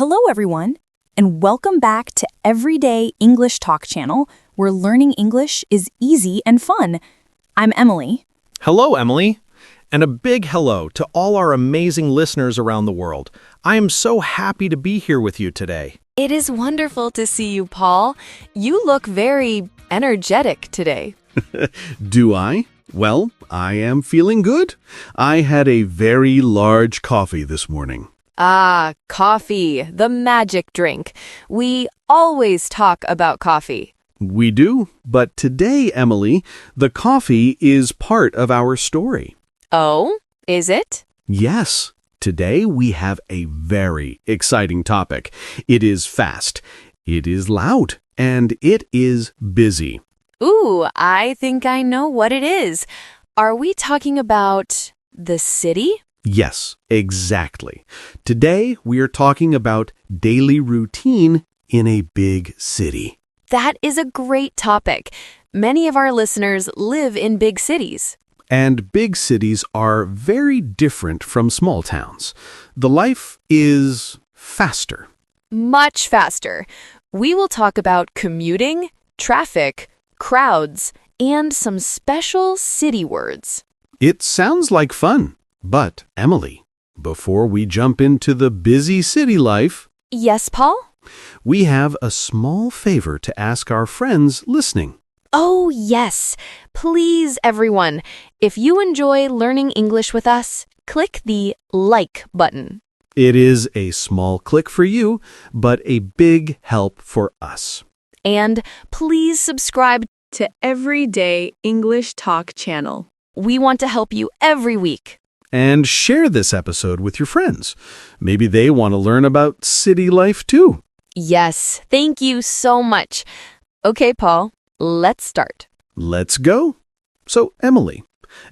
Hello, everyone, and welcome back to Everyday English Talk channel, where learning English is easy and fun. I'm Emily. Hello, Emily. And a big hello to all our amazing listeners around the world. I am so happy to be here with you today. It is wonderful to see you, Paul. You look very energetic today. Do I? Well, I am feeling good. I had a very large coffee this morning. Ah, coffee, the magic drink. We always talk about coffee. We do, but today, Emily, the coffee is part of our story. Oh, is it? Yes, today we have a very exciting topic. It is fast, it is loud, and it is busy. Ooh, I think I know what it is. Are we talking about the city? Yes, exactly. Today we are talking about daily routine in a big city. That is a great topic. Many of our listeners live in big cities. And big cities are very different from small towns. The life is faster. Much faster. We will talk about commuting, traffic, crowds, and some special city words. It sounds like fun. But, Emily, before we jump into the busy city life, Yes, Paul? we have a small favor to ask our friends listening. Oh, yes. Please, everyone, if you enjoy learning English with us, click the like button. It is a small click for you, but a big help for us. And please subscribe. To Everyday English Talk channel. We want to help you every week. And share this episode with your friends. Maybe they want to learn about city life too. Yes, thank you so much. Okay, Paul, let's start. Let's go. So, Emily,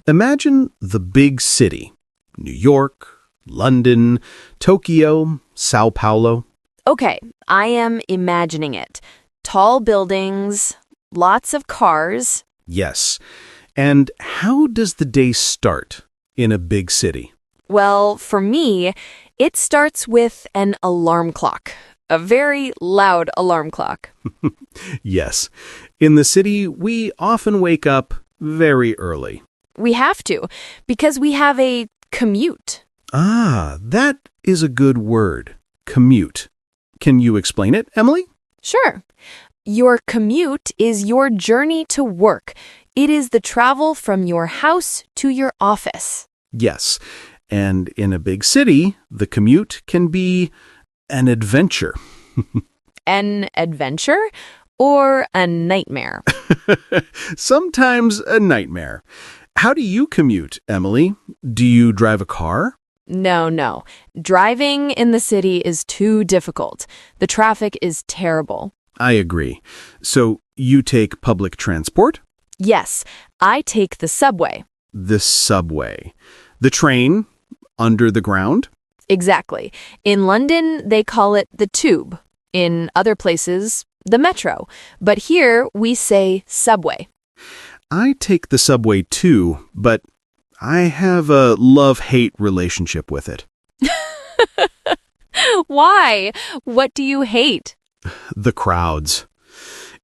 imagine the big city. New York, London, Tokyo, Sao Paulo. Okay, I am imagining it. Tall buildings, lots of cars. Yes. And how does the day start in a big city? Well, for me, it starts with an alarm clock, a very loud alarm clock. Yes. In the city, we often wake up very early. We have to, because we have a commute. Ah, that is a good word. Commute. Can you explain it, Emily? Sure. Your commute is your journey to work. It is the travel from your house to your office. Yes. And in a big city, the commute can be an adventure. An adventure or a nightmare? Sometimes a nightmare. How do you commute, Emily? Do you drive a car? No. Driving in the city is too difficult. The traffic is terrible. I agree. So you take public transport? Yes, I take the subway. The subway. The train under the ground? Exactly. In London, they call it the tube. In other places, the metro. But here, we say subway. I take the subway too, but I have a love-hate relationship with it. Why? What do you hate? The crowds.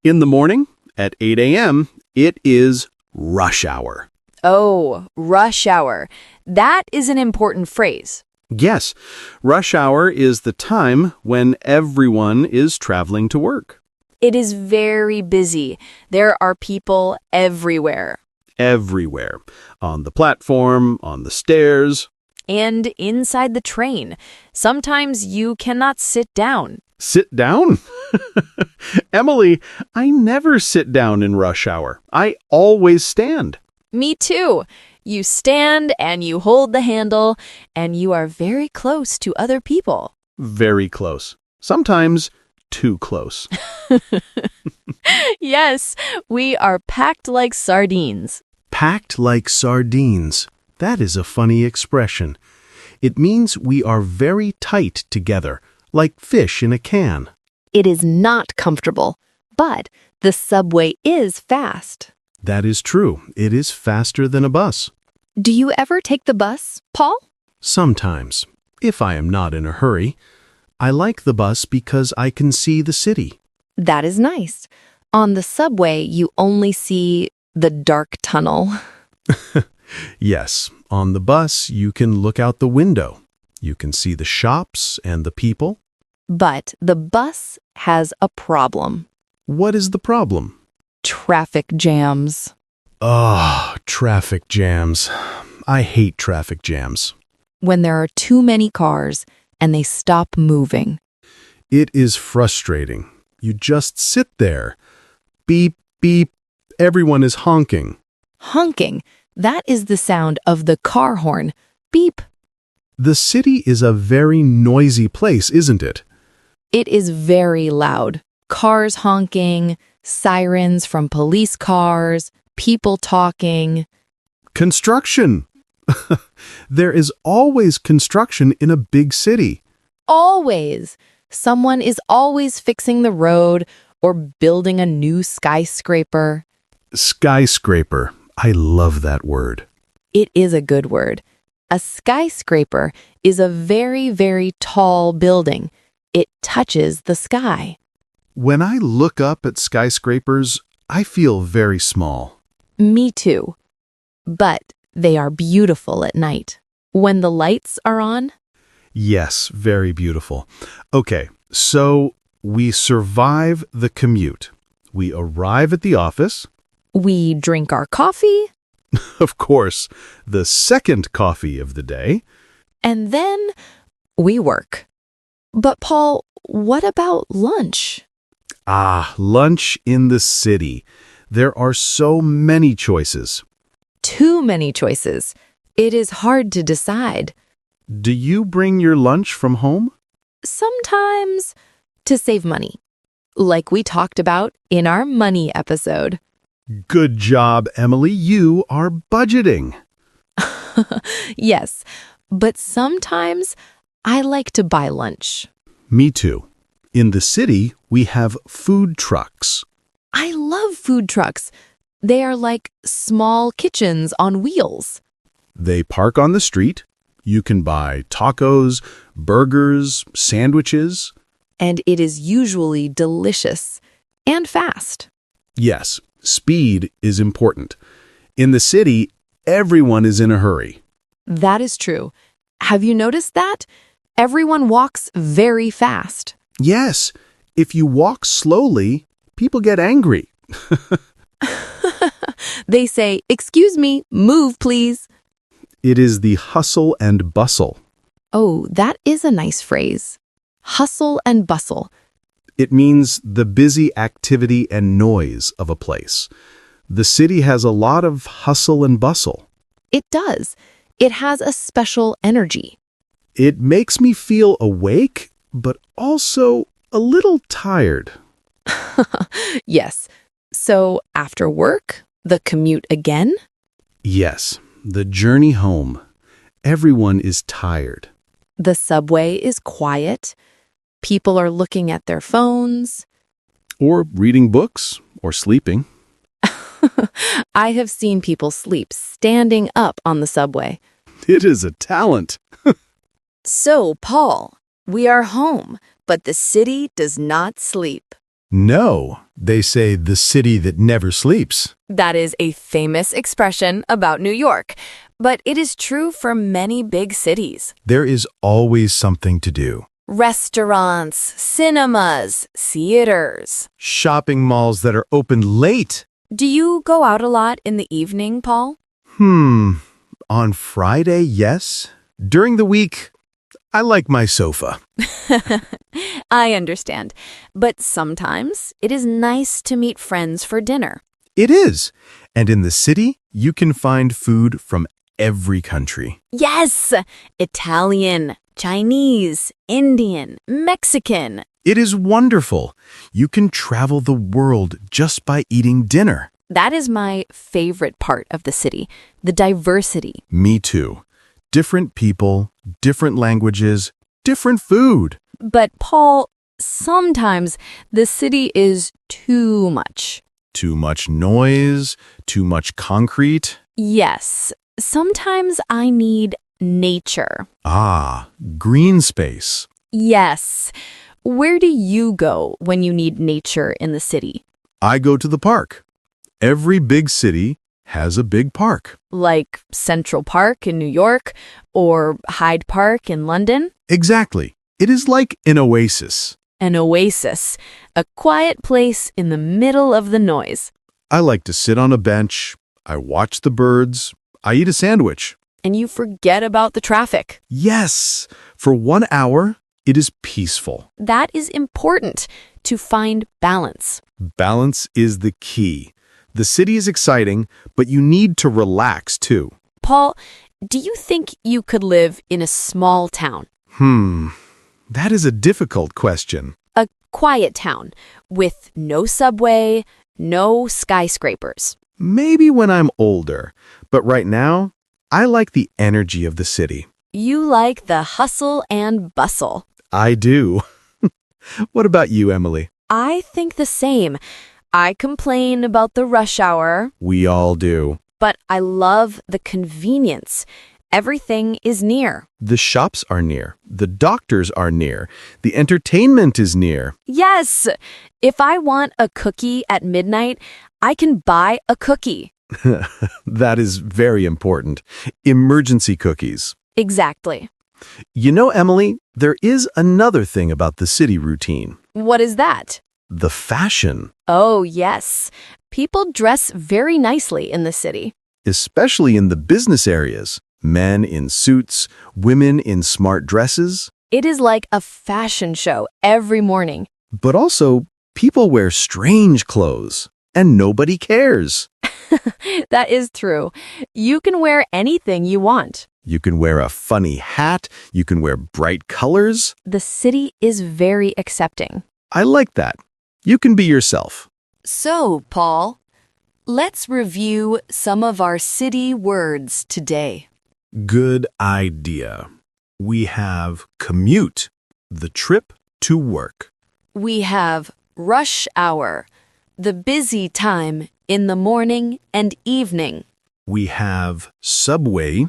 In the morning, at 8 a.m., it is rush hour. Oh, rush hour. That is an important phrase. Yes, rush hour is the time when everyone is traveling to work. It is very busy. There are people everywhere. Everywhere. On the platform, on the stairs. And inside the train. Sometimes you cannot sit down. Sit down? Emily, I never sit down in rush hour. I always stand. Me too. You stand and you hold the handle, and you are very close to other people. Very close. Sometimes too close. Yes, we are packed like sardines. Packed like sardines. That is a funny expression. It means we are very tight together, like fish in a can. It is not comfortable, but the subway is fast. That is true. It is faster than a bus. Do you ever take the bus, Paul? Sometimes, if I am not in a hurry. I like the bus because I can see the city. That is nice. On the subway, you only see the dark tunnel. Yes, on the bus, you can look out the window. You can see the shops and the people. But the bus has a problem. What is the problem? Traffic jams. Traffic jams. I hate traffic jams. When there are too many cars and they stop moving. It is frustrating. You just sit there. Beep, beep. Everyone is honking. Honking. That is the sound of the car horn. Beep. The city is a very noisy place, isn't it? It is very loud. Cars honking, sirens from police cars, people talking. Construction. There is always construction in a big city. Always. Someone is always fixing the road or building a new skyscraper. Skyscraper. I love that word. It is a good word. A skyscraper is a very, very tall building. It touches the sky. When I look up at skyscrapers, I feel very small. Me too. But they are beautiful at night. When the lights are on. Yes, very beautiful. Okay, so we survive the commute. We arrive at the office. We drink our coffee. Of course, the second coffee of the day. And then we work. But Paul, what about lunch? Lunch in the city. There are so many choices. Too many choices. It is hard to decide. Do you bring your lunch from home? Sometimes to save money, like we talked about in our money episode. Good job, Emily. You are budgeting. Yes, but sometimes I like to buy lunch. Me too. In the city, we have food trucks. I love food trucks. They are like small kitchens on wheels. They park on the street. You can buy tacos, burgers, sandwiches. And it is usually delicious and fast. Yes, speed is important. In the city, everyone is in a hurry. That is true. Have you noticed that? Everyone walks very fast. Yes, if you walk slowly, people get angry. They say, "Excuse me, move please." It is the hustle and bustle. Oh, that is a nice phrase. Hustle and bustle. It means the busy activity and noise of a place. The city has a lot of hustle and bustle. It does. It has a special energy. It makes me feel awake, but also a little tired. Yes. So after work, the commute again? Yes, the journey home. Everyone is tired. The subway is quiet. People are looking at their phones. Or reading books, or sleeping. I have seen people sleep standing up on the subway. It is a talent. So, Paul, we are home, but the city does not sleep. No, they say the city that never sleeps. That is a famous expression about New York, but it is true for many big cities. There is always something to do. Restaurants, cinemas, theaters. Shopping malls that are open late. Do you go out a lot in the evening, Paul? On Friday, yes. During the week, I like my sofa. I understand, but sometimes it is nice to meet friends for dinner. It is. And in the city, you can find food from every country. Yes! Italian, Chinese, Indian, Mexican. It is wonderful. You can travel the world just by eating dinner. That is my favorite part of the city, the diversity. Me too. Different people, different languages, different food. But Paul, sometimes the city is too much. Too much noise, too much concrete. Yes, sometimes I need nature. Green space. Yes. Where do you go when you need nature in the city? I go to the park. Every big city has a big park. Like Central Park in New York or Hyde Park in London? Exactly. It is like an oasis. An oasis, a quiet place in the middle of the noise. I like to sit on a bench. I watch the birds. I eat a sandwich. And you forget about the traffic. Yes, for 1 hour, it is peaceful. That is important to find balance. Balance is the key. The city is exciting, but you need to relax too. Paul, do you think you could live in a small town? That is a difficult question. A quiet town with no subway, no skyscrapers. Maybe when I'm older, but right now, I like the energy of the city. You like the hustle and bustle. I do. What about you, Emily? I think the same. I complain about the rush hour, We all do. but I love the convenience. Everything is near. The shops are near. The doctors are near. The entertainment is near. Yes! If I want a cookie at midnight, I can buy a cookie. That is very important. Emergency cookies. Exactly. You know, Emily, there is another thing about the city routine. What is that? The fashion, Oh, yes. People dress very nicely in the city. especially in the business areas. Men in suits, women in smart dresses. It is like a fashion show every morning. But also, people wear strange clothes, and nobody cares. That is true. You can wear anything you want. You can wear a funny hat, you can wear bright colors. The city is very accepting. I like that. You can be yourself. So, Paul, let's review some of our city words today. Good idea. We have commute, the trip to work. We have rush hour, the busy time in the morning and evening. We have subway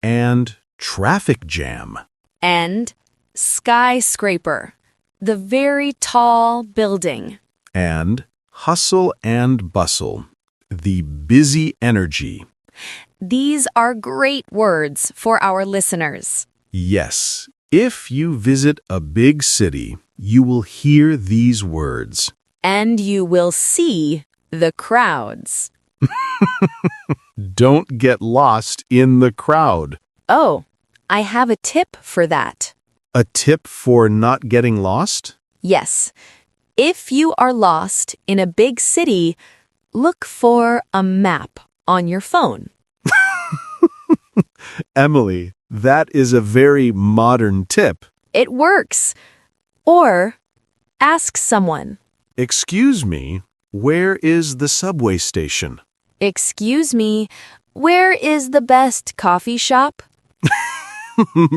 and traffic jam. And skyscraper, the very tall building. And hustle and bustle, the busy energy. These are great words for our listeners. Yes, if you visit a big city, you will hear these words. And you will see the crowds. Don't get lost in the crowd. Oh, I have a tip for that. A tip for not getting lost? Yes, if you are lost in a big city, look for a map on your phone. Emily, that is a very modern tip. It works. Or ask someone. Excuse me, where is the subway station? Excuse me, where is the best coffee shop?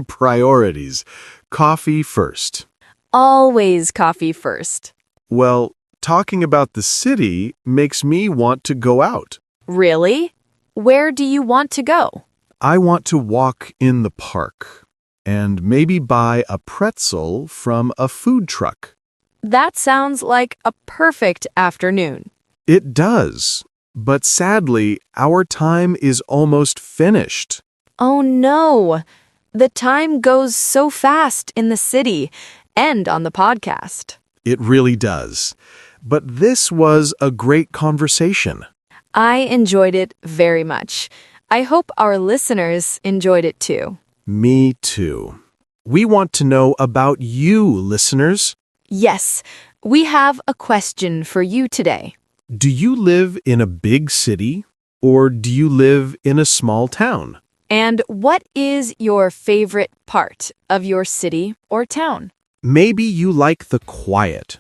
Priorities. Coffee first. Always coffee first. Well, talking about the city makes me want to go out. Really? Where do you want to go? I want to walk in the park and maybe buy a pretzel from a food truck. That sounds like a perfect afternoon. It does, but sadly, our time is almost finished. Oh no! The time goes so fast in the city and on the podcast. It really does. But this was a great conversation. I enjoyed it very much. I hope our listeners enjoyed it too. Me too. We want to know about you, listeners. Yes, we have a question for you today. Do you live in a big city or do you live in a small town? And what is your favorite part of your city or town? Maybe you like the quiet.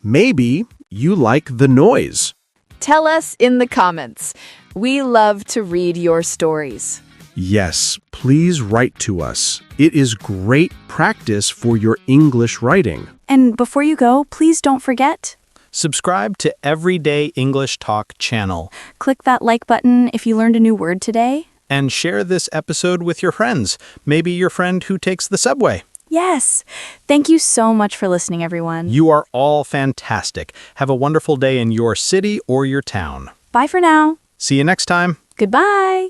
Maybe you like the noise. Tell us in the comments. We love to read your stories. Yes, please write to us. It is great practice for your English writing. And before you go, please don't forget, Subscribe to Everyday English Talk channel click that like button if you learned a new word today. and share this episode with your friends, maybe your friend who takes the subway. Yes. Thank you so much for listening, everyone. You are all fantastic. Have a wonderful day in your city or your town. Bye for now. See you next time. Goodbye.